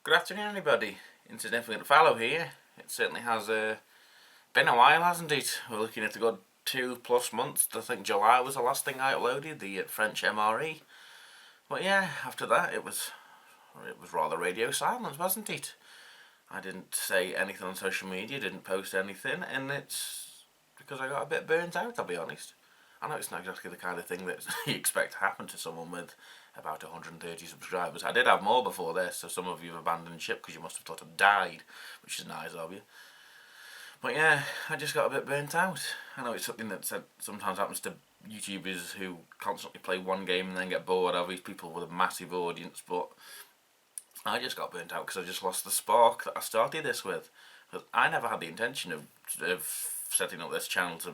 Good afternoon, anybody. Insignificant Fallow here. It certainly has been a while, hasn't it? We're looking at a good 2+ months. I think July was the last thing I uploaded, the French MRE. But yeah, after that it was rather radio silence, wasn't it? I didn't say anything on social media, didn't post anything, and it's because I got a bit burnt out, I'll be honest. I know it's not exactly the kind of thing that you expect to happen to someone with about 130 subscribers. I did have more before this, so some of you have abandoned ship because you must have thought I'd died, which is nice of you. But yeah, I just got a bit burnt out. I know it's something that sometimes happens to YouTubers who constantly play one game and then get bored of these people with a massive audience, but I just got burnt out because I just lost the spark that I started this with. Because I never had the intention of setting up this channel to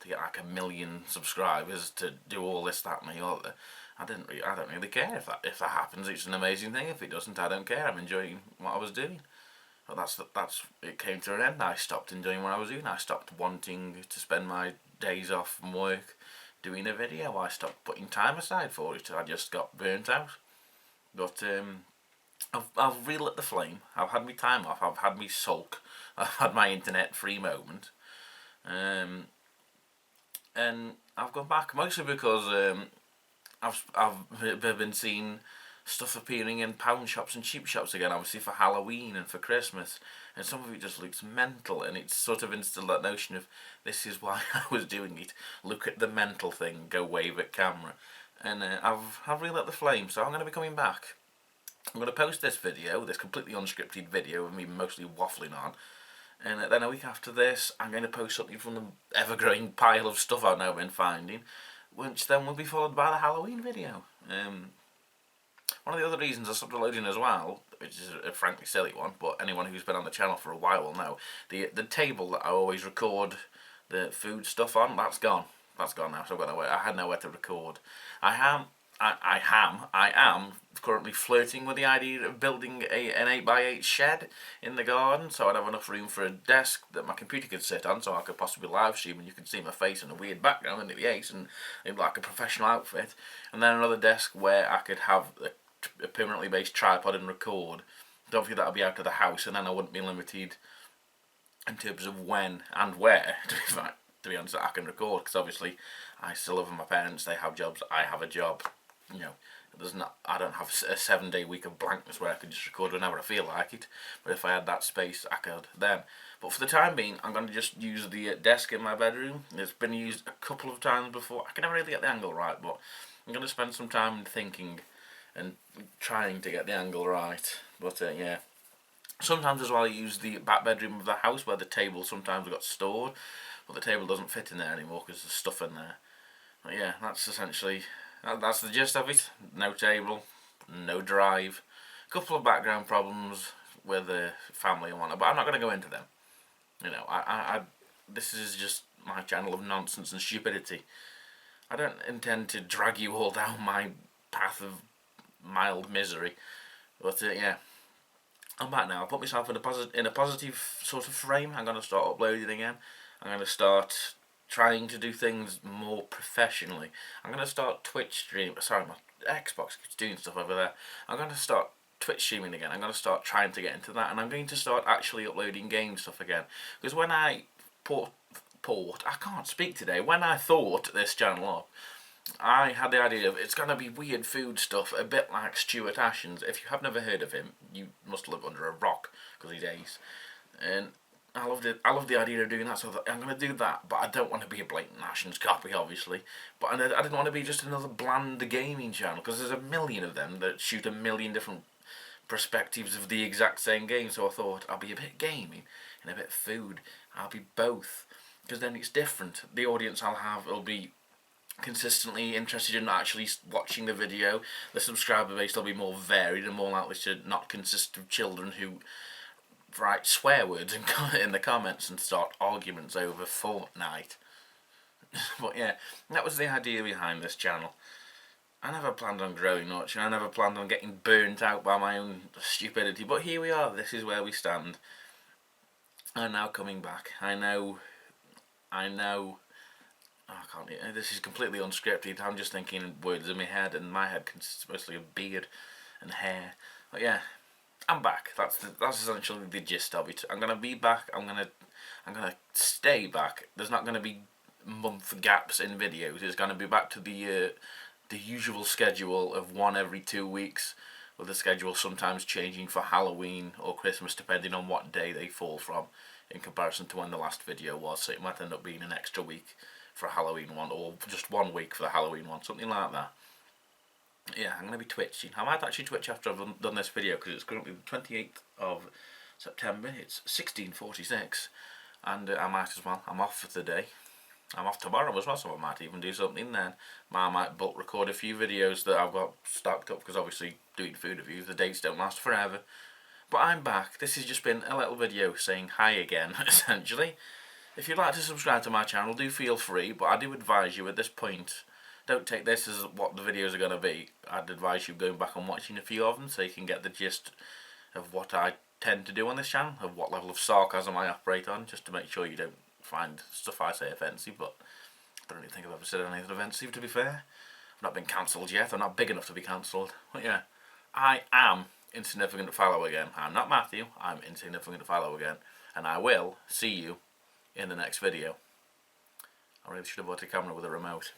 get like 1 million subscribers, to do all this, that, and the other. I don't really care if that happens. It's an amazing thing. If it doesn't, I don't care. I'm enjoying what I was doing. But that's it came to an end. I stopped enjoying what I was doing. I stopped wanting to spend my days off from work doing a video. I stopped putting time aside for it. I just got burnt out. But I've relit the flame. I've had my time off. I've had me sulk. I've had my internet free moment. And I've gone back mostly because I've been seeing stuff appearing in pound shops and cheap shops again, obviously for Halloween and for Christmas, and some of it just looks mental, and it's sort of instilled that notion of this is why I was doing it. Look at the mental thing, go wave at camera, and I've relit the flame, so I'm going to be coming back. I'm going to post this video, this completely unscripted video of me mostly waffling on, and then a week after this, I'm going to post something from the ever-growing pile of stuff I've now been finding, which then will be followed by the Halloween video. One of the other reasons I stopped uploading as well, which is a frankly silly one, but anyone who's been on the channel for a while will know, the table that I always record the food stuff on, that's gone. That's gone now, so I've got nowhere. I had nowhere to record. I am currently flirting with the idea of building an 8x8 shed in the garden, so I'd have enough room for a desk that my computer could sit on, so I could possibly live stream and you could see my face in a weird background and it'd be ace and it'd like a professional outfit, and then another desk where I could have a permanently based tripod and record. Obviously that'll be out of the house, and then I wouldn't be limited in terms of when and where. To be honest, I can record, because obviously I still live with my parents. They have jobs. I have a job. You know, I don't have a 7-day week of blankness where I could just record whenever I feel like it. But if I had that space, I could then. But for the time being, I'm going to just use the desk in my bedroom. It's been used a couple of times before. I can never really get the angle right, but I'm going to spend some time thinking and trying to get the angle right. But yeah. Sometimes as well I use the back bedroom of the house where the table sometimes got stored, but the table doesn't fit in there anymore because there's stuff in there. But yeah, that's essentially, that's the gist of it. No table, no drive, a couple of background problems with the family and whatnot, but I'm not going to go into them. You know, this is just my channel of nonsense and stupidity. I don't intend to drag you all down my path of mild misery, but yeah. I'm back now. I put myself in a positive sort of frame. I'm going to start uploading again. I'm going to start trying to do things more professionally. I'm going to start Twitch stream. Sorry, my Xbox keeps doing stuff over there. I'm going to start Twitch streaming again. I'm going to start trying to get into that, and I'm going to start actually uploading game stuff again. Because when I I can't speak today. When I thought this channel up, I had the idea of it's going to be weird food stuff, a bit like Stuart Ashens. If you have never heard of him, you must live under a rock, because he's ace. And I loved it. I love the idea of doing that, so I'm going to do that, but I don't want to be a blatant Ashens copy, obviously. But I didn't want to be just another bland gaming channel, because there's 1 million of them that shoot 1 million different perspectives of the exact same game, so I thought I'll be a bit gaming and a bit food. I'll be both, because then it's different. The audience I'll have will be consistently interested in actually watching the video. The subscriber base will be more varied and more likely to not consist of children who write swear words in the comments and start arguments over Fortnite. But yeah, that was the idea behind this channel. I never planned on growing much, and I never planned on getting burnt out by my own stupidity, but here we are. This is where we stand. I'm now coming back. I know I can't. This is completely unscripted. I'm just thinking words in my head, and my head consists mostly of beard and hair. But yeah, I'm back. That's essentially the gist of it. I'm gonna be back. I'm gonna stay back. There's not gonna be month gaps in videos. It's gonna be back to the usual schedule of one every 2 weeks, with the schedule sometimes changing for Halloween or Christmas depending on what day they fall from, in comparison to when the last video was. So it might end up being an extra week for a Halloween one, or just 1 week for the Halloween one, something like that. Yeah, I'm going to be twitching. I might actually twitch after I've done this video, because it's currently the 28th of September. It's 16:46, and I might as well. I'm off for the day. I'm off tomorrow as well, so I might even do something then. I might bulk record a few videos that I've got stacked up, because obviously doing food reviews, the dates don't last forever. But I'm back. This has just been a little video saying hi again, essentially. If you'd like to subscribe to my channel, do feel free, but I do advise you at this point, don't take this as what the videos are going to be. I'd advise you going back and watching a few of them so you can get the gist of what I tend to do on this channel, of what level of sarcasm I operate on, just to make sure you don't find stuff I say offensive. But I don't really think I've ever said anything offensive, to be fair. I've not been cancelled yet. I'm not big enough to be cancelled. But yeah, I am Insignificant Fallow again. I'm not Matthew. I'm Insignificant Fallow again. And I will see you in the next video. I really should have bought a camera with a remote.